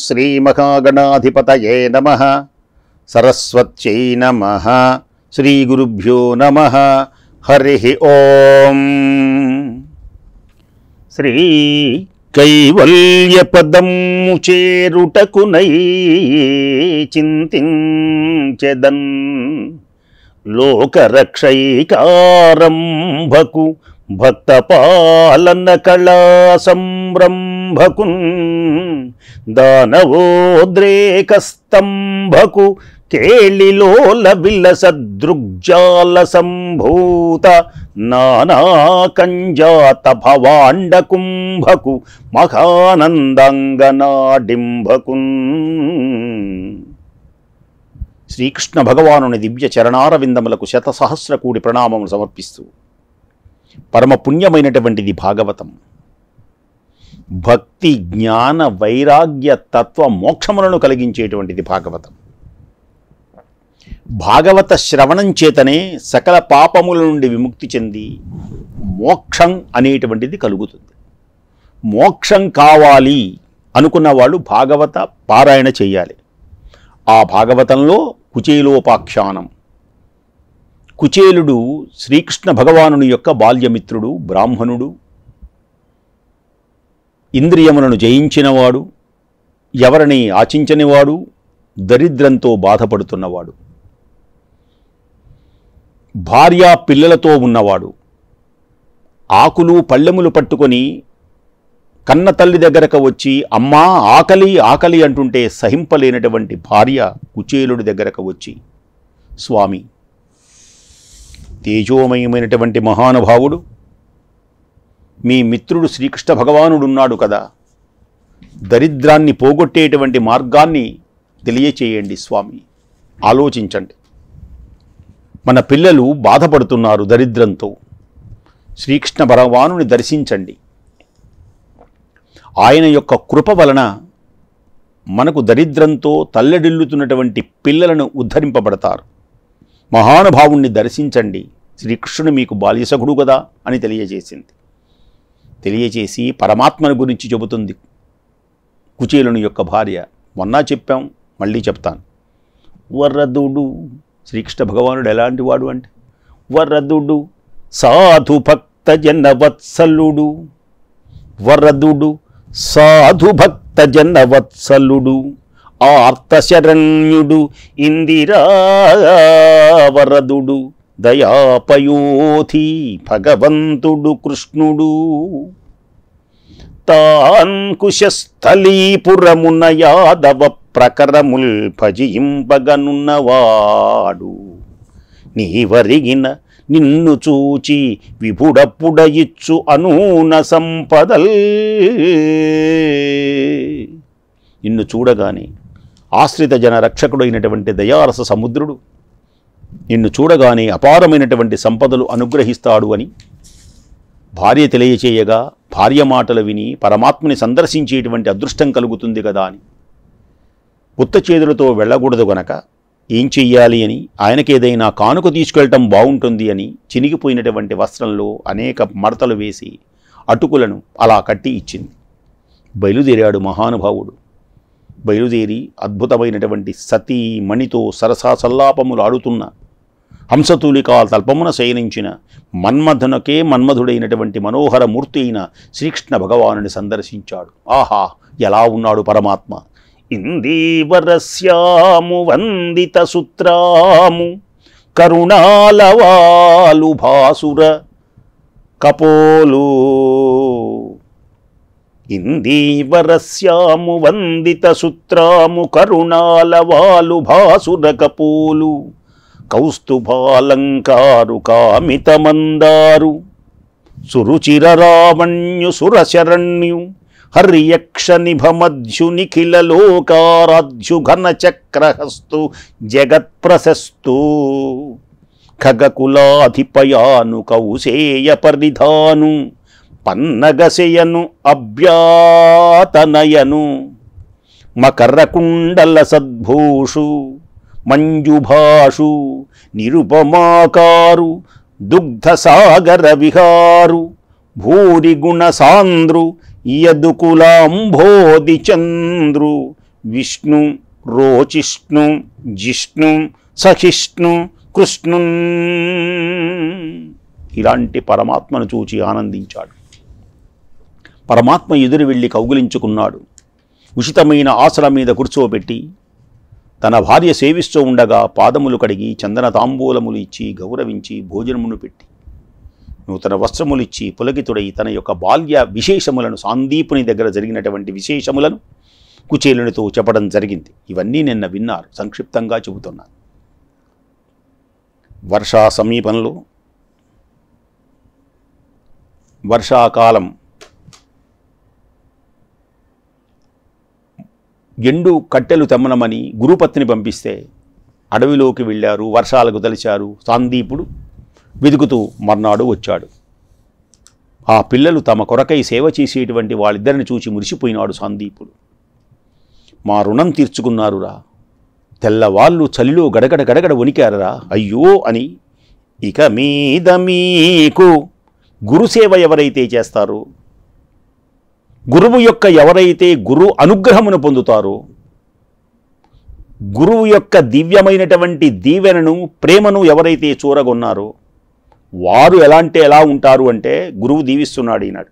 శ్రీమహాగణాధిపతయే నమః. సరస్వత్యై నమః. శ్రీగురుభ్యో నమః. హరి ఓం. శ్రీ కైవల్యపదము చేరుటకునై చింతించెదన్ లోకరక్షైకారంభకు భక్తపాలన కళా సంరంభకున్ దానవోద్రేకస్తంభకు కేళిలోల విలసదృగ్జాల సంభూత నానాకంజాత భవాండ కుంభకు మహానందాంగనాడింభకున్. శ్రీకృష్ణ భగవానుని దివ్య చరణారవిందములకు శతసహస్ర కోటి ప్రణామములు సమర్పిస్తూ, పరమ పుణ్యమైనటువంటిది భాగవతం. భక్తి జ్ఞాన వైరాగ్య తత్వ మోక్షములను కలిగించేటువంటిది భాగవతం. భాగవత శ్రవణం చేతనే సకల పాపముల నుండి విముక్తి చెంది మోక్షం అనేటువంటిది కలుగుతుంది. మోక్షం కావాలి అనుకున్న వాళ్ళు భాగవత పారాయణ చేయాలి. ఆ భాగవతంలో కుచేలోపాఖ్యానం. కుచేలుడు శ్రీకృష్ణ భగవానుని యొక్క బాల్యమిత్రుడు, బ్రాహ్మణుడు, ఇంద్రియములను జయించినవాడు, ఎవరిని ఆచించనివాడు, దరిద్రంతో బాధపడుతున్నవాడు, భార్యా పిల్లలతో ఉన్నవాడు, ఆకులు పళ్ళెములు పట్టుకొని కన్న తల్లి దగ్గరకు వచ్చి అమ్మా ఆకలి ఆకలి అంటుంటే సహింపలేనటువంటి భార్య కుచేలుడి దగ్గరకు వచ్చి, స్వామి, తేజోమయమైనటువంటి మహానుభావుడు మీ మిత్రుడు శ్రీకృష్ణ భగవానుడున్నాడు కదా, దరిద్రాన్ని పోగొట్టేటువంటి మార్గాన్ని తెలియచేయండి స్వామి, ఆలోచించండి. మన పిల్లలు బాధపడుతున్నారు దరిద్రంతో, శ్రీకృష్ణ భగవానుని దర్శించండి. ఆయన యొక్క కృప వలన మనకు దరిద్రంతో తల్లడిల్లుతున్నటువంటి పిల్లలను ఉద్ధరింపబడతారు. మహానుభావుణ్ణి దర్శించండి, శ్రీకృష్ణుడు మీకు బాల్యసఖుడు కదా అని తెలియజేసింది. తెలియజేసి పరమాత్మను గురించి చెబుతుంది కుచేలుని యొక్క భార్య. మొన్న చెప్పాం, మళ్ళీ చెప్తాను. వరదుడు శ్రీకృష్ణ భగవానుడు ఎలాంటి వాడు అంటే, వరదుడు సాధు భక్త జనవత్సలుడు, వరదుడు సాధు భక్త జనవత్సలుడు, ఆర్తశరణ్యుడు ఇందిరా వరదుడు, దయాపయోధి భగవంతుడు కృష్ణుడు, తాన్కుశస్థలీపురమున యాదవ ప్రకరముల్ భజింపగనున్నవాడు, నీవరిగిన నిన్ను చూచి విభుడప్పుడయిచ్చు అనూన సంపదల్. నిన్ను చూడగానే ఆశ్రిత జన రక్షకుడైనటువంటి దయారస సముద్రుడు నిన్ను చూడగానే అపారమైనటువంటి సంపదలు అనుగ్రహిస్తాడు అని భార్య తెలియచేయగా, భార్య మాటలు విని పరమాత్మని సందర్శించేటువంటి అదృష్టం కలుగుతుంది కదా అని ఉత్త చేతులతో వెళ్ళకూడదు గనక ఏం చెయ్యాలి అని ఆయనకేదైనా కానుక తీసుకెళ్ళటం బాగుంటుంది అని చినిగిపోయినటువంటి వస్త్రంలో అనేక మడతలు వేసి అటుకులను అలా కట్టి ఇచ్చింది. బయలుదేరాడు మహానుభావుడు. బయలుదేరి అద్భుతమైనటువంటి సతీ మణితో సరసా సల్లాపములు ఆడుతున్న హంసతూలికా తల్పమున శయనించిన మన్మధునకే మన్మధుడైనటువంటి మనోహర మూర్తి అయిన శ్రీకృష్ణ భగవానుని సందర్శించాడు. ఆహా, ఎలా ఉన్నాడు పరమాత్మ! ఇందీవరస్యాము వందిత సూత్రాము కరుణాలవాలు భాసుర కపోలు, ఇందీవరస్యాము వందిత సూత్రాము కరుణాలవాలు భాసుర కపోలు, కౌస్తుభాలంకారు కామితమందారు, సురుచిర రావణ్యు సురశరణ్యు, హర్యక్ష నిభమధ్యు నిఖిల లోకారాధ్యు ఘన చక్రహస్తు జగత్ప్రశస్తు, ఖగకులాధిపయాను కౌసేయ పరిధాను, పన్నగశయను అభ్యాతనయను, మకరకుండల సద్భూషు మంజుభాషు, నిరుపమాకారు దుగ్ధసాగర విహారు, భూరి గుణ సాంద్రు యదుకులాంభోది చంద్రు, విష్ణు రోచిష్ణు జిష్ణు సహిష్ణు కృష్ణు. ఇలాంటి పరమాత్మను చూచి ఆనందించాడు. పరమాత్మ ఎదురు వెళ్ళి కౌగిలించుకున్నాడు. ఉచితమైన ఆసనం మీద కూర్చోబెట్టి తన భార్య సేవిస్తూ ఉండగా పాదములు కడిగి చందన తాంబూలములు ఇచ్చి గౌరవించి భోజనమును పెట్టి నూతన వస్త్రములు ఇచ్చి పులకితుడై తన యొక్క బాల్య విశేషములను, సాందీపుని దగ్గర జరిగినటువంటి విశేషములను కుచేలునితో చెప్పడం జరిగింది. ఇవన్నీ నిన్న విన్నారు, సంక్షిప్తంగా చెబుతున్నాను. వర్షా సమీపంలో వర్షాకాలం ఎండు కట్టెలు తెమ్మనమని గురుపత్ని పంపిస్తే అడవిలోకి వెళ్ళారు, వర్షాలకు తలిచారు. సాందీపుడు వెతుకుతూ మర్నాడు వచ్చాడు. ఆ పిల్లలు తమ కొరకై సేవ చేసేటువంటి వాళ్ళిద్దరిని చూసి మురిసిపోయినాడు సాందీపుడు. మా రుణం తీర్చుకున్నారురా, తెల్లవాళ్ళు చలిలో గడగడ గడగడ వణికారురా, అయ్యో అని. ఇక మీద మీకు గురుసేవ ఎవరైతే చేస్తారో, గురువు యొక్క ఎవరైతే గురు అనుగ్రహమును పొందుతారో, గురువు యొక్క దివ్యమైనటువంటి దీవెనను, ప్రేమను ఎవరైతే చూరగొన్నారో వారు ఎలా ఉంటారు అంటే, గురువు దీవిస్తున్నాడు ఈనాడు.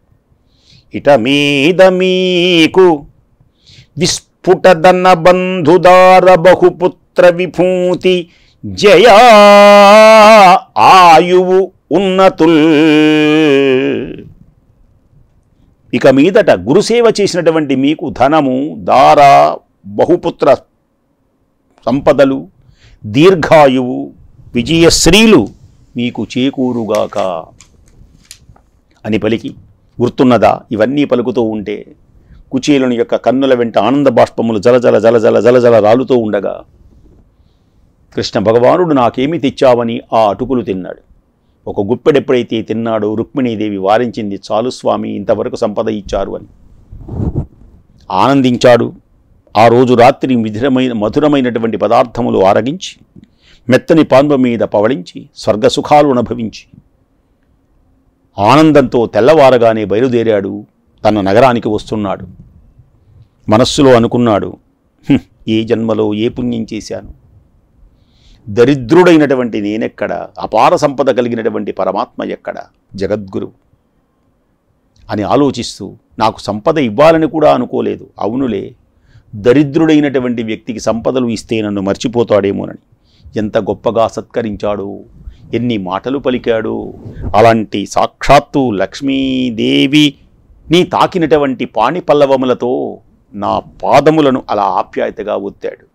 ఇట మీద మీకు విస్ఫుటదన బంధుదార బహుపుత్ర విభూతి జయా ఆయువు ఉన్నతుల్. ఇక మీదట గురుసేవ చేసినటువంటి మీకు ధనము, దార, బహుపుత్ర సంపదలు, దీర్ఘాయువు, విజయశ్రీలు మీకు చేకూరుగాక అని పలికి, గుర్తున్నదా? ఇవన్నీ పలుకుతూ ఉంటే కుచేలుని యొక్క కన్నుల వెంట ఆనంద బాష్పములు జలజల జలజల జలజల రాలుతూ ఉండగా, కృష్ణ భగవానుడు నాకేమి తెచ్చావని ఆ అటుకులు తిన్నాడు. ఒక గుప్పెడెప్పుడైతే తిన్నాడో రుక్మిణీదేవి వారించింది, చాలు స్వామి, ఇంతవరకు సంపద ఇచ్చారు అని ఆనందించాడు. ఆ రోజు రాత్రి మధురమైనటువంటి పదార్థములు ఆరగించి మెత్తని పాన్ప మీద పవళించి స్వర్గసుఖాలు అనుభవించి ఆనందంతో తెల్లవారగానే బయలుదేరాడు. తన నగరానికి వస్తున్నాడు. మనస్సులో అనుకున్నాడు, ఏ జన్మలో ఏ పుణ్యం చేశాను, దరిద్రుడైనటువంటి నేనెక్కడ, అపార సంపద కలిగినటువంటి పరమాత్మ ఎక్కడ, జగద్గురు అని ఆలోచిస్తూ, నాకు సంపద ఇవ్వాలని కూడా అనుకోలేదు, అవునులే దరిద్రుడైనటువంటి వ్యక్తికి సంపదలు ఇస్తే నన్ను మర్చిపోతాడేమోనని ఎంత గొప్పగా సత్కరించాడు, ఎన్ని మాటలు పలికాడు. అలాంటి సాక్షాత్తు లక్ష్మీదేవి నీ తాకినటువంటి పాణి పల్లవములతో నా పాదములను అలా ఆప్యాయతగా ఒత్తాడు.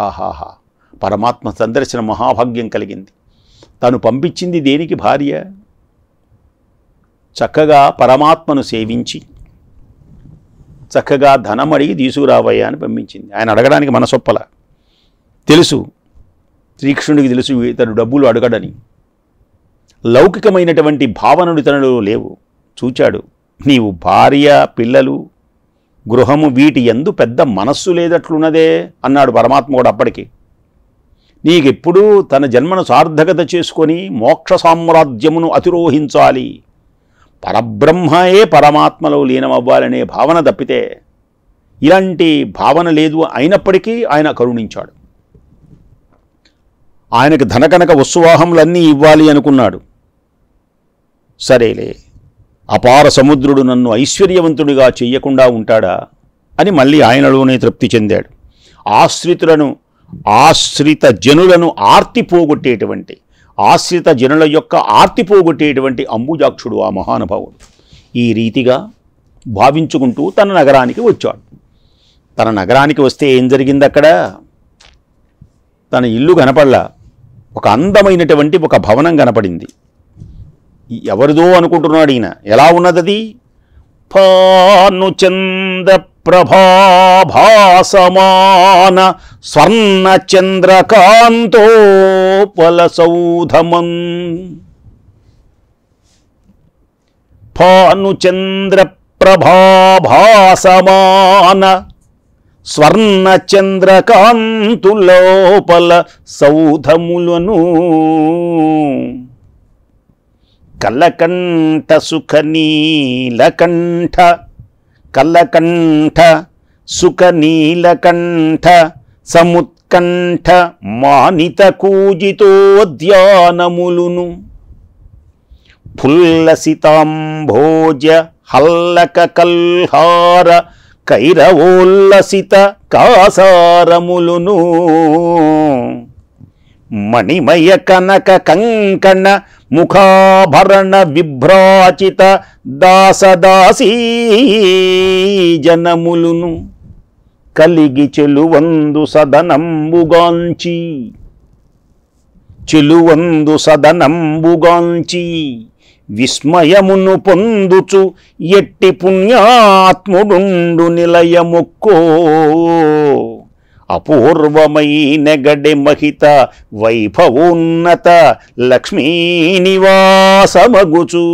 ఆహాహా, పరమాత్మ సందర్శన మహాభాగ్యం కలిగింది. తను పంపించింది దేనికి భార్య? చక్కగా పరమాత్మను సేవించి చక్కగా ధనం అడిగి తీసుకురావయ్యా అని పంపించింది. ఆయన అడగడానికి మనసొప్పల. తెలుసు, శ్రీకృష్ణుడికి తెలుసు ఇతను డబ్బులు అడగడని. లౌకికమైనటువంటి భావనలు తనలో లేవు. చూచాడు, నీవు భార్య, పిల్లలు, గృహము వీటి యందు పెద్ద మనస్సు లేదట్లున్నదే అన్నాడు పరమాత్మ కూడా అప్పటికి. నీకెప్పుడూ తన జన్మను సార్థకత చేసుకొని మోక్ష సామ్రాజ్యమును అతిరోహించాలి, పరబ్రహ్మయే పరమాత్మలో లీనమవ్వాలనే భావన తప్పితే ఇలాంటి భావన లేదు. అయినప్పటికీ ఆయన కరుణించాడు. ఆయనకు ధనకనక వస్తువాహములన్నీ ఇవ్వాలి అనుకున్నాడు. సరేలే, అపార సముద్రుడు నన్ను ఐశ్వర్యవంతుడిగా చెయ్యకుండా ఉంటాడా అని మళ్ళీ ఆయనలోనే తృప్తి చెందాడు. ఆశ్రిత జనులను ఆర్తిపోగొట్టేటువంటి, ఆశ్రిత జనుల యొక్క ఆర్తిపోగొట్టేటువంటి అంబుజాక్షుడు ఆ మహానుభావుడు. ఈ రీతిగా భావించుకుంటూ తన నగరానికి వచ్చాడు. తన నగరానికి వస్తే ఏం జరిగింది? అక్కడ తన ఇల్లు కనపడలా, ఒక అందమైనటువంటి ఒక భవనం కనపడింది. ఎవరిదో అనుకుంటున్నాడు ఈయన. ఎలా ఉన్నదది? భానుచంద్ర ప్రభాభాసమాన స్వర్ణ చంద్రకాంతోపల సౌధమన్. భానుచంద్ర ప్రభాభాసమాన స్వర్ణ చంద్రకాంతులోపల సౌధములను కలకంఠ సుఖ నీలకంఠ, కలకంఠ సుఖనీలకంఠ సముత్కంఠ మానిత కూజితోద్యానములును ఫుల్లసితాంభోజ హల్లక కల్హార కైరవోల్లసిత కాసారములును మణిమయ కనక కంకణ ముఖాభరణ విభ్రాచిత దాసదాసీ జనములును కలిగి చెలువందు సదనంబుగాంచి విస్మయమును పొందుచు ఎట్టి పుణ్యాత్ముడుండు నిలయముక్కో అపూర్వమైనగడె మహిత వైభవోన్నత లక్ష్మీ నివాసమగుచు.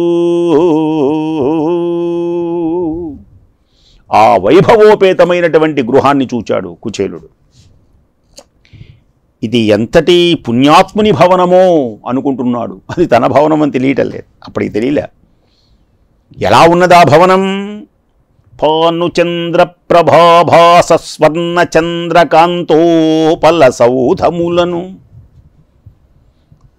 ఆ వైభవోపేతమైనటువంటి గృహాన్ని చూచాడు కుచేలుడు. ఇది ఎంతటి పుణ్యాత్ముని భవనమో అనుకుంటున్నాడు. అది తన భవనం అని తెలియటం లేదు, అప్పటికి తెలియలే. ఎలా ఉన్నది ఆ భవనం? భానుచంద్ర ప్రభాభాస స్వర్ణ చంద్రకాంతోపల సౌధములను,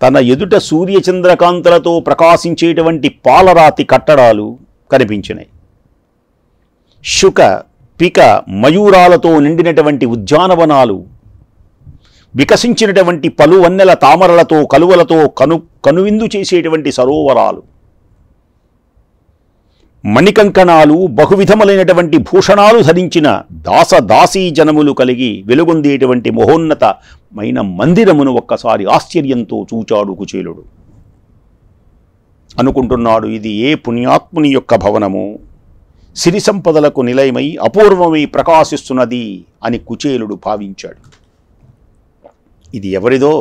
తన ఎదుట సూర్యచంద్రకాంతులతో ప్రకాశించేటువంటి పాలరాతి కట్టడాలు కనిపించినాయి. శుక పిక మయూరాలతో నిండినటువంటి ఉద్యానవనాలు, వికసించినటువంటి పలువన్నెల తామరలతో కలువలతో కనువిందు చేసేటువంటి సరోవరాలు, మణికంకణాలు, బహువిధములైనటువంటి భూషణాలు ధరించిన దాసదాసీ జనములు కలిగి వెలుగొందేటువంటి మహోన్నతమైన మందిరమును ఒక్కసారి ఆశ్చర్యంతో చూచాడు కుచేలుడు. అనుకుంటున్నాడు, ఇది ఏ పుణ్యాత్ముని యొక్క భవనము, సిరి సంపదలకు నిలయమై అపూర్వమై ప్రకాశిస్తున్నది అని కుచేలుడు భావించాడు. ఇది ఎవరిదో?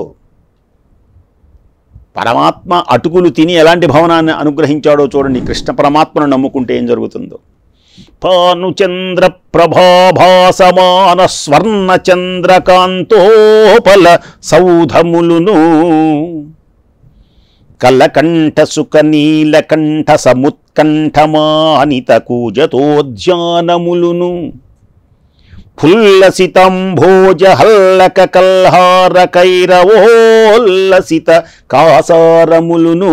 పరమాత్మ అటుకులు తిని ఎలాంటి భవనాన్ని అనుగ్రహించాడో చూడండి. కృష్ణ పరమాత్మను నమ్ముకుంటే ఏం జరుగుతుందో. భానుచంద్ర ప్రభాభాసమాన స్వర్ణ చంద్రకాంతోపల సౌధములును కలకంఠ సుఖ నీలకంఠ సముత్కంఠమానిత కూజతోద్యానములును ఫుల్లసితాంభోజ హల్లక కల్హార కైరవోల్లసిత కాసారములును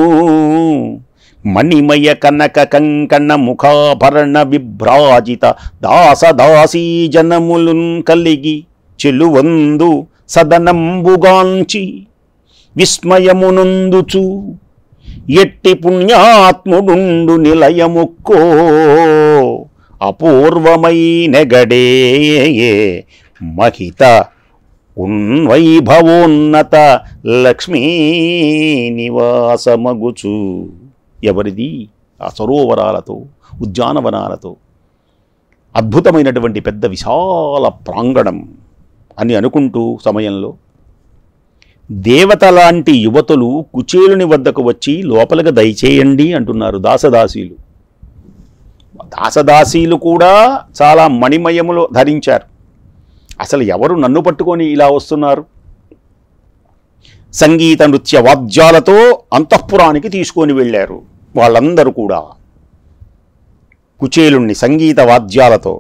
మణిమయ కనక కంకణ ముఖాభరణ విభ్రాజిత దాసదాసీ జనములున్ కలిగి చెలువందు సదనంబుగాంచి విస్మయమునందుచు ఎట్టి పుణ్యాత్ముడుండు నిలయముక్కో అపూర్వమైనగడే మహిత వైభవోన్నత లక్ష్మీ నివాసమగుచు. ఎవరిది? ఆ సరోవరాలతో ఉద్యానవనాలతో అద్భుతమైనటువంటి పెద్ద విశాల ప్రాంగణం అని అనుకుంటూ సమయంలో దేవత లాంటి యువతులు కుచేలుని వద్దకు వచ్చి లోపలికి దయచేయండి అంటున్నారు. దాసదాసీలు. దాసదాసీలు కూడా చాలా మణిమయములు ధరించారు. అసలు ఎవరు నన్ను పట్టుకొని ఇలా వస్తున్నారు? సంగీత నృత్య వాద్యాలతో అంతఃపురానికి తీసుకొని వెళ్ళారు. వాళ్ళందరూ కూడా కుచేలుణ్ణి సంగీత వాద్యాలతో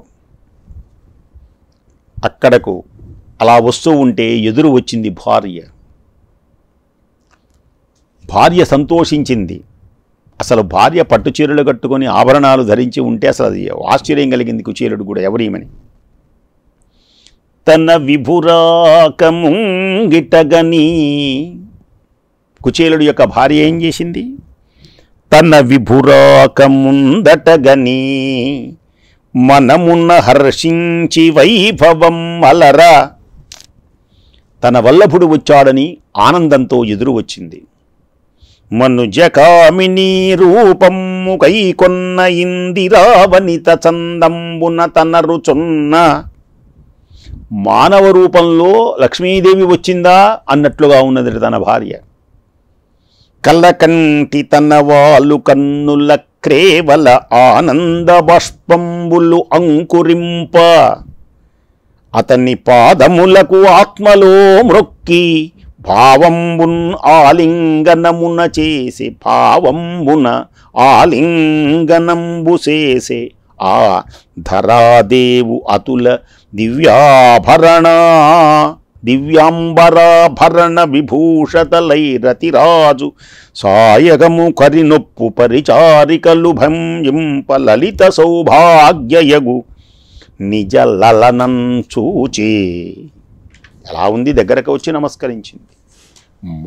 అక్కడకు అలా వస్తూ ఉంటే ఎదురు వచ్చింది భార్య. భార్య సంతోషించింది. అసలు భార్య పట్టుచీరలు కట్టుకొని ఆభరణాలు ధరించి ఉంటే అసలు అది ఆశ్చర్యం కలిగింది కుచేలుడు కూడా, ఎవరీమని. తన విభురాకముంగిటగని, కుచేలుడు యొక్క భార్య ఏం చేసింది? తన విభురాకముందటగని మనమున్న హర్షించి వైభవం అలరా, తన వల్లభుడు వచ్చాడని ఆనందంతో ఎదురు వచ్చింది. మనుజకామిని రూపము కైకొన్న ఇందిరావనిత చందంబున తనరుచున్న, మానవ రూపంలో లక్ష్మీదేవి వచ్చిందా అన్నట్లుగా ఉన్నది తన భార్య. కళ్ళకంటి తన వాళ్ళు కన్నుల క్రేవల ఆనంద బాష్పంబులు అంకురింప, అతని పాదములకు ఆత్మలో మ్రొక్కి భావంబున్ ఆలింగనమున చేసే, భావంబున ఆలింగనంబు చేసే ఆ ధరాదేవు అతుల దివ్యాంబరాభరణ విభూషతలైరతిరాజు సాయగము కరినొప్పు పరిచారికలు భంజింప లలిత సౌభాగ్యయగు నిజ లలనం చూచే. ఎలా ఉంది? దగ్గరకు వచ్చి నమస్కరించింది.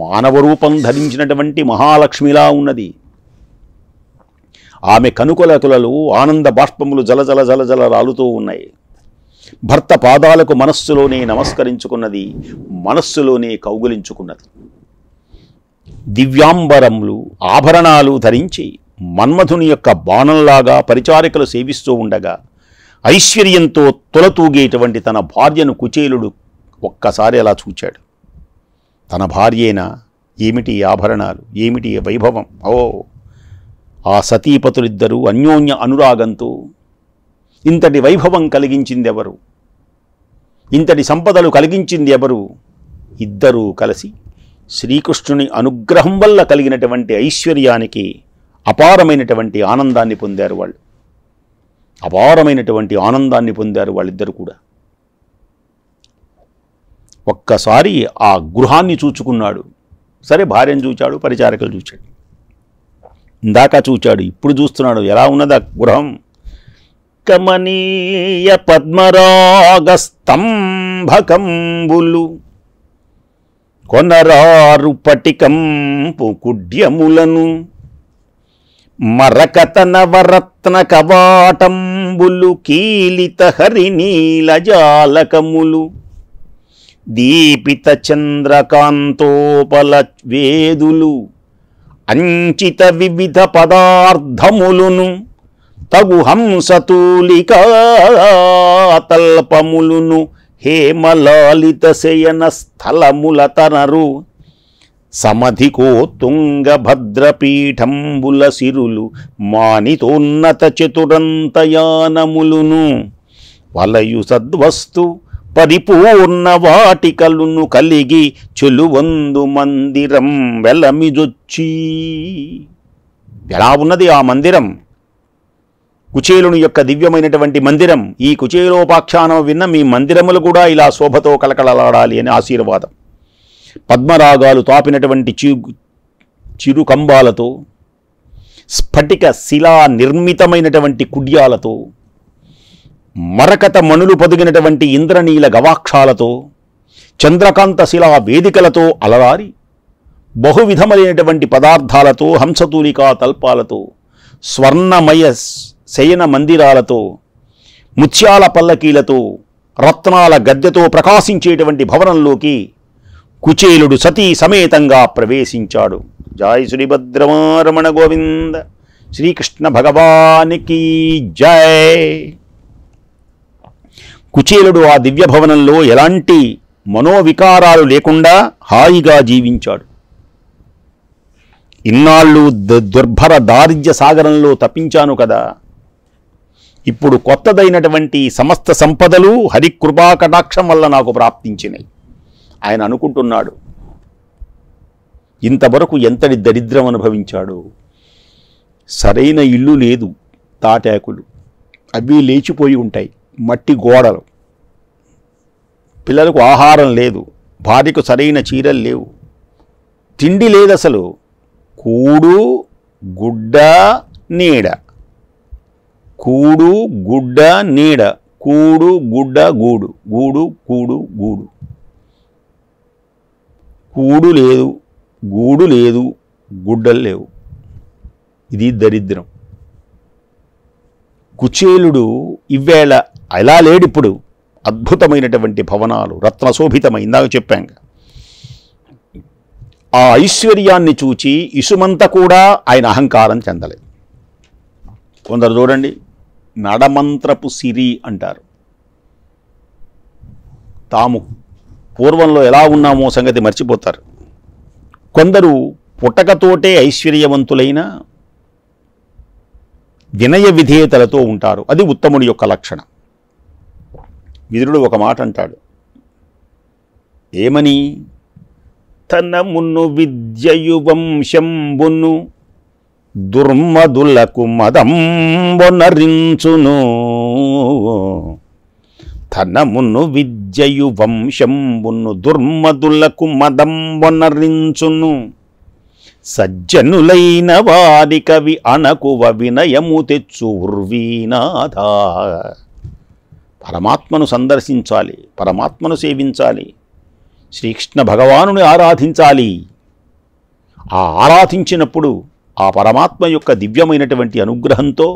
మానవ రూపం ధరించినటువంటి మహాలక్ష్మిలా ఉన్నది. ఆమె కనుకొలకులలో ఆనంద బాష్పములు జలజల జలజల రాలుతూ ఉన్నాయి. భర్త పాదాలకు మనస్సులోనే నమస్కరించుకున్నది, మనస్సులోనే కౌగులించుకున్నది. దివ్యాంబరములు ఆభరణాలు ధరించి మన్మధుని యొక్క బాణంలాగా పరిచారికలు సేవిస్తూ ఉండగా ఐశ్వర్యంతో తులతూగేటువంటి తన భార్యను కుచేలుడు ఒక్కసారి అలా చూచాడు. తన భార్యేనా? ఏమిటి ఆభరణాలు, ఏమిటి వైభవం! ఓ, ఆ సతీపతులిద్దరూ అన్యోన్య అనురాగంతో ఇంతటి వైభవం కలిగించింది ఎవరు? ఇంతటి సంపదలు కలిగించింది ఎవరు? ఇద్దరూ కలిసి శ్రీకృష్ణుని అనుగ్రహం వల్ల కలిగినటువంటి ఐశ్వర్యానికి అపారమైనటువంటి ఆనందాన్ని పొందారు. వాళ్ళు అపారమైనటువంటి ఆనందాన్ని పొందారు వాళ్ళిద్దరు కూడా. ఒక్కసారి ఆ గృహాన్ని చూచుకున్నాడు. సరే, భార్యను చూచాడు, పరిచారకులు చూచాడు, ఇందాక చూచాడు, ఇప్పుడు చూస్తున్నాడు. ఎలా ఉన్నది ఆ గృహం? కమనీయ పద్మరాగ స్తంభకంబులు కొనరారు పటికంపు కుడ్యములను మరకతన వరత్న కవాటంబులు కీలిత హరినీలజాలకములు దీపిత చంద్రకాంతోపల వేదులు అంచిత వివిధ పదార్థములును తగు హంసతూలికా తల్పములును హేమలాలిత శయన స్థలముల తనరు సమధికో తుంగభద్రపీఠంబుల సిరులు మానితోన్నత చతురంతయానములును వలయు సద్వస్తు పరిపూర్ణ వాటికలును కలిగి చెలువందు మందిరం వెలమిజొచ్చి. ఎలా ఉన్నది ఆ మందిరం? కుచేలుని యొక్క దివ్యమైనటువంటి మందిరం. ఈ కుచేలోపాఖ్యానం విన్న మీ మందిరములు కూడా ఇలా శోభతో కలకలలాడాలి అని ఆశీర్వాదం. పద్మరాగాలు తాపినటువంటి చిరు కంబాలతో, స్ఫటిక శిలా నిర్మితమైనటువంటి కుడ్యాలతో, మరకత మణులు పొదిగినటువంటి ఇంద్రనీల గవాక్షాలతో, చంద్రకాంత శిలా వేదికలతో అలరారి బహువిధములైనటువంటి పదార్థాలతో, హంసతూలికా తల్పాలతో, స్వర్ణమయ శయన మందిరాలతో, ముత్యాల పల్లకీలతో, రత్నాల గద్దెతో ప్రకాశించేటువంటి భవనంలోకి కుచేలుడు సతీ సమేతంగా ప్రవేశించాడు. జై శ్రీభద్రమారమణ గోవింద, శ్రీకృష్ణ భగవానికి జై. కుచేలుడు ఆ దివ్య భవనంలో ఎలాంటి మనోవికారాలు లేకుండా హాయిగా జీవించాడు. ఇన్నాళ్ళు దుర్భర దారిద్ర్య సాగరంలో తప్పించాను కదా, ఇప్పుడు కొత్తదైనటువంటి సమస్త సంపదలు హరికృపా కటాక్షం వల్ల నాకు ప్రాప్తించినాయి ఆయన అనుకుంటున్నాడు. ఇంతవరకు ఎంతటి దరిద్రం అనుభవించాడు. సరైన ఇల్లు లేదు, తాటాకులు అవి లేచిపోయి ఉంటాయి, మట్టి గోడలు, పిల్లలకు ఆహారం లేదు, భార్యకు సరైన చీరలు లేవు, తిండి లేదు అసలు. కూడు గుడ్డ నీడ, కూడు గుడ్డ నీడ, కూడు గుడ్డ గూడు, గూడు కూడు గూడు. కూడు లేదు, గూడు లేదు, గుడ్డలు లేవు. ఇది దరిద్రం. కుచేలుడు ఇవేళ ఎలా లేడిప్పుడు. అద్భుతమైనటువంటి భవనాలు, రత్నశోభితమై, ఇందాక చెప్పాం. ఆ ఐశ్వర్యాన్ని చూచి ఇసుమంత కూడా ఆయన అహంకారం చెందలేదు. కొందరు చూడండి, నడమంత్రపు సిరి అంటారు. తాము పూర్వంలో ఎలా ఉన్నామో సంగతి మర్చిపోతారు. కొందరు పుట్టకతోటే ఐశ్వర్యవంతులైన వినయ విధేయతలతో ఉంటారు. అది ఉత్తముడి యొక్క లక్షణం. విదురుడు ఒక మాట అంటాడు. ఏమని? తనమును విద్యయు వంశంబును దుర్మదులకు మదంబొనరించును ధనమును విద్యయు వంశంబును దుర్మదులకు మదంబొనరించును సజ్జనులైన వారి కవి అణకువ వినయము తెచ్చు ఉర్వీనాథ. పరమాత్మను సందర్శించాలి, పరమాత్మను సేవించాలి, శ్రీకృష్ణ భగవానుని ఆరాధించాలి. ఆ ఆరాధించినప్పుడు ఆ పరమాత్మ యొక్క దివ్యమైనటువంటి అనుగ్రహంతో,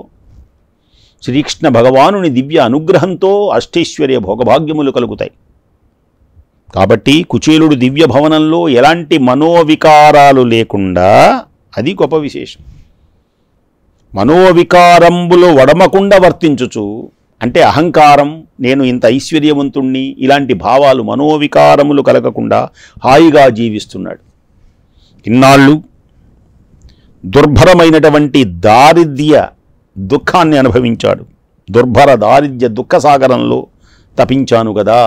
శ్రీకృష్ణ భగవానుని దివ్య అనుగ్రహంతో అష్టైశ్వర్య భోగభాగ్యములు కలుగుతాయి. కాబట్టి కుచేలుడు దివ్య భవనంలో ఎలాంటి మనోవికారాలు లేకుండా, అది గొప్ప విశేషం. మనోవికారంబులు వడమకుండా వర్తించుచు, అంటే అహంకారం, నేను ఇంత ఐశ్వర్యవంతుణ్ణి, ఇలాంటి భావాలు మనోవికారములు కలగకుండా హాయిగా జీవిస్తున్నాడు. ఇన్నాళ్ళు దుర్భరమైనటువంటి దారిద్ర్య దుఃఖాన్ని అనుభవించాడు. దుర్భర దారిద్ర్య దుఃఖసాగరంలో తపించాను కదా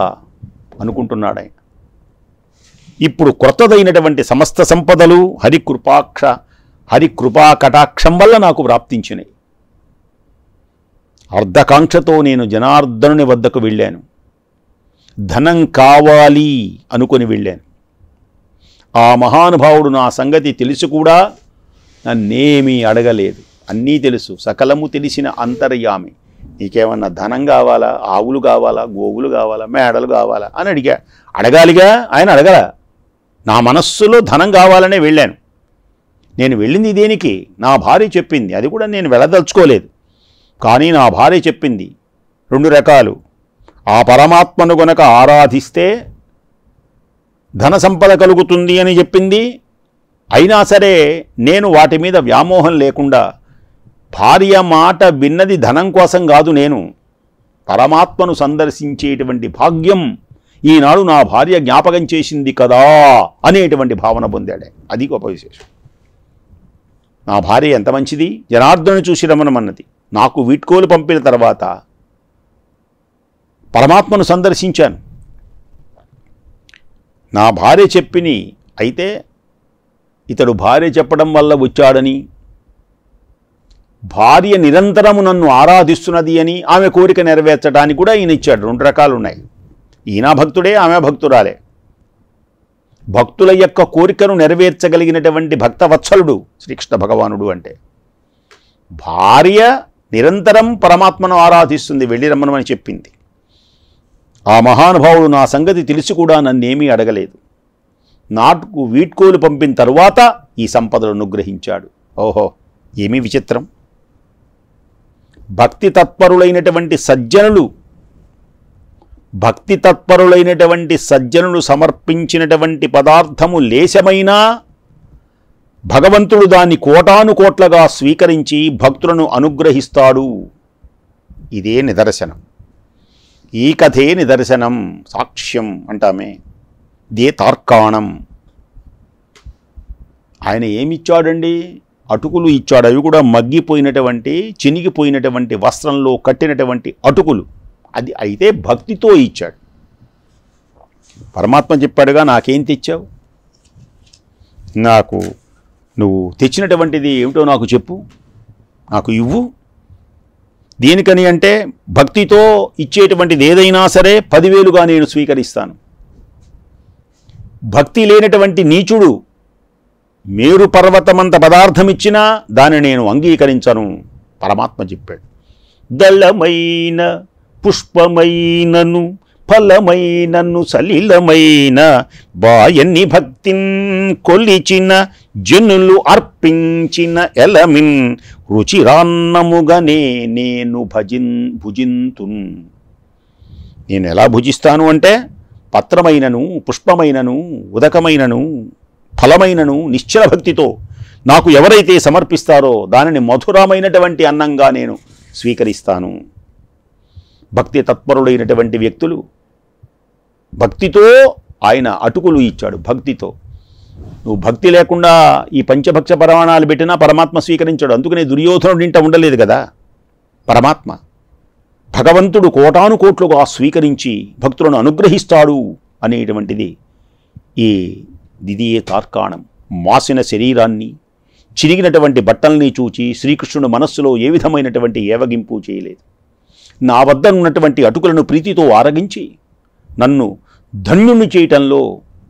అనుకుంటున్నాడు ఆయన. ఇప్పుడు క్రొత్తదైనటువంటి సమస్త సంపదలు హరికృపా కటాక్షం వల్ల నాకు ప్రాప్తించినాయి. అర్ధకాంక్షతో నేను జనార్దనుని వద్దకు వెళ్ళాను. ధనం కావాలి అనుకొని వెళ్ళాను. ఆ మహానుభావుడు నా సంగతి తెలిసి కూడా నన్నేమీ అడగలేదు. అన్నీ తెలుసు, సకలము తెలిసిన అంతర్యామి. నీకేమన్నా ధనం కావాలా, ఆవులు కావాలా, గోవులు కావాలా, మేడలు కావాలా అని అడగాలిగా. ఆయన అడగల. నా మనస్సులో ధనం కావాలనే వెళ్ళాను. నేను వెళ్ళింది దేనికి? నా భార్య చెప్పింది. అది కూడా నేను వెళ్ళదలుచుకోలేదు. కానీ నా భార్య చెప్పింది 2 రకాలు. ఆ పరమాత్మను గనక ఆరాధిస్తే ధన సంపద కలుగుతుంది అని చెప్పింది. అయినా సరే నేను వాటి మీద వ్యామోహం లేకుండా, భార్య మాట విన్నది ధనం కోసం కాదు, నేను పరమాత్మను సందర్శించేటువంటి భాగ్యం ఈనాడు నా భార్య జ్ఞాపకం చేసింది కదా అనేటువంటి భావన పొందాడే. అది గొప్ప విశేషం. నా భార్య ఎంత మంచిది, జనార్దను చూసి రమణమన్నది. నాకు వీడ్కోలు పంపిన తర్వాత పరమాత్మను సందర్శించాను. నా భార్య చెప్పిని అయితే ఇతడు భార్య చెప్పడం వల్ల వచ్చాడని, భార్య నిరంతరము నన్ను ఆరాధిస్తున్నది అని ఆమె కోరిక నెరవేర్చడానికి కూడా ఈయన ఇచ్చాడు. 2 రకాలు ఉన్నాయి. ఈయన భక్తుడే, ఆమె భక్తురాలే. భక్తుల యొక్క కోరికను నెరవేర్చగలిగినటువంటి భక్తవత్సలుడు శ్రీకృష్ణ భగవానుడు. అంటే భార్య నిరంతరం పరమాత్మను ఆరాధిస్తుంది, వెళ్ళి రమ్మనమని చెప్పింది. ఆ మహానుభావుడు నా సంగతి తెలిసి కూడా నన్నేమీ అడగలేదు. నాకు వీడ్కోలు పంపిన తరువాత ఈ సంపదను అనుగ్రహించాడు. ఓహో, ఏమీ విచిత్రం. భక్తి తత్పరులైనటువంటి సజ్జనులు సమర్పించినటువంటి పదార్థము లేశమైనా భగవంతుడు దాన్ని కోటానుకోట్లగా స్వీకరించి భక్తులను అనుగ్రహిస్తాడు. ఇదే నిదర్శనం. ఈ కథే నిదర్శనం, సాక్ష్యం అంటామే. దే తార్కాణం. ఆయన ఏమిచ్చాడండి? అటుకులు ఇచ్చాడు. అవి కూడా మగ్గిపోయినటువంటి, చినిగిపోయినటువంటి వస్త్రంలో కట్టినటువంటి అటుకులు. అది అయితే భక్తితో ఇచ్చాడు. పరమాత్మ చెప్పాడుగా, నాకేం తెచ్చావు, నాకు నువ్వు తెచ్చినటువంటిది ఏమిటో నాకు చెప్పు, నాకు ఇవ్వు. దేనికని అంటే భక్తితో ఇచ్చేటువంటిది ఏదైనా సరే 10,000గా నేను స్వీకరిస్తాను. భక్తి లేనటువంటి నీచుడు మేరు పర్వతమంత పదార్థం ఇచ్చినా దాన్ని నేను అంగీకరించను. పరమాత్మ చెప్పాడు. దళమైన పుష్పమైనను ఫలమైనను సలిలమైన బాయన్ని భక్తిన్ కొలిచిన జనులు అర్పించిన ఎలమిన్ రుచిరాన్నముగానే నేను భుజింతున్. నేను ఎలా భుజిస్తాను అంటే పత్రమైనను, పుష్పమైనను, ఉదకమైనను, ఫలమైనను నిశ్చల భక్తితో నాకు ఎవరైతే సమర్పిస్తారో దానిని మధురమైనటువంటి అన్నంగా నేను స్వీకరిస్తాను. భక్తి తత్పరుడైనటువంటి వ్యక్తులు భక్తితో ఆయన అటుకులు ఇచ్చాడు. భక్తితో. నువ్వు భక్తి లేకుండా ఈ పంచభక్ష పరమాణాలు పెట్టినా పరమాత్మ స్వీకరించాడు. అందుకనే దుర్యోధనుడి ఇంట ఉండలేదు కదా పరమాత్మ. భగవంతుడు కోటానుకోట్లుగా స్వీకరించి భక్తులను అనుగ్రహిస్తాడు అనేటువంటిది ఈ దిదియే తార్కాణం. మాసిన శరీరాన్ని, చిరిగినటువంటి బట్టల్ని చూచి శ్రీకృష్ణుడు మనస్సులో ఏ విధమైనటువంటి ఏవగింపు చేయలేదు. నా వద్ద ఉన్నటువంటి అటుకులను ప్రీతితో ఆరగించి నన్ను ధన్యుణ్ణి చేయటంలో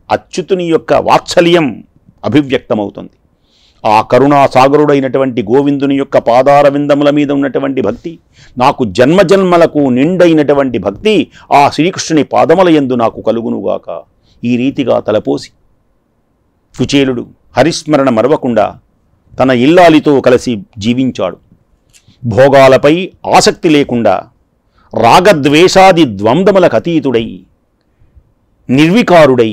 అచ్యుతుని యొక్క వాత్సల్యం అభివ్యక్తమవుతుంది. ఆ కరుణాసాగరుడైనటువంటి గోవిందుని యొక్క పాదార విందముల మీద ఉన్నటువంటి భక్తి, నాకు జన్మజన్మలకు నిండైనటువంటి భక్తి ఆ శ్రీకృష్ణుని పాదముల యందు నాకు కలుగునుగాక. ఈ రీతిగా తలపోసి కుచేలుడు హరిస్మరణ మరవకుండా తన ఇల్లాలితో కలిసి జీవించాడు. భోగాలపై ఆసక్తి లేకుండా రాగద్వేషాది ద్వంద్వములకు అతీతుడై నిర్వికారుడై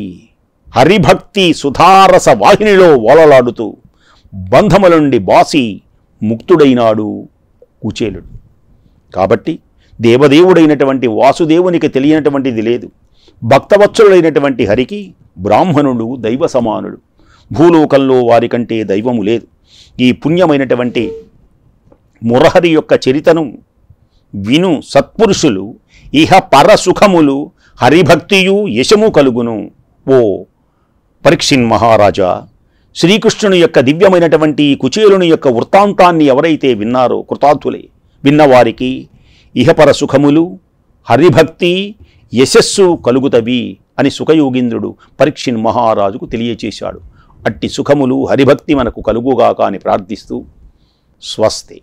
హరిభక్తి సుధారస వాహినిలో ఓలలాడుతూ బంధముల నుండి బాసి ముక్తుడైనాడు కుచేలుడు. కాబట్టి దేవదేవుడైనటువంటి వాసుదేవునికి తెలియనటువంటిది లేదు. భక్తవత్సలుడైనటువంటి హరికి బ్రాహ్మణుడు దైవ సమానుడు. భూలోకంలో వారికంటే దైవము లేదు. ఈ పుణ్యమైనటువంటి మురహరి యొక్క చరితను విను సత్పురుషులు ఇహ పరసుఖములు హరిభక్తియు యశము కలుగును. ఓ పరీక్షిన్ మహారాజా, శ్రీకృష్ణుని యొక్క దివ్యమైనటువంటి కుచేలుని యొక్క వృత్తాంతాన్ని ఎవరైతే విన్నారో కృతార్థులే. విన్నవారికి ఇహపర సుఖములు హరిభక్తి యశస్సు కలుగుతవి అని సుఖయోగీంద్రుడు పరీక్షిన్ మహారాజుకు తెలియచేశాడు. అట్టి సుఖములు హరిభక్తి మనకు కలుగుగాక అని ప్రార్థిస్తూ స్వస్తి.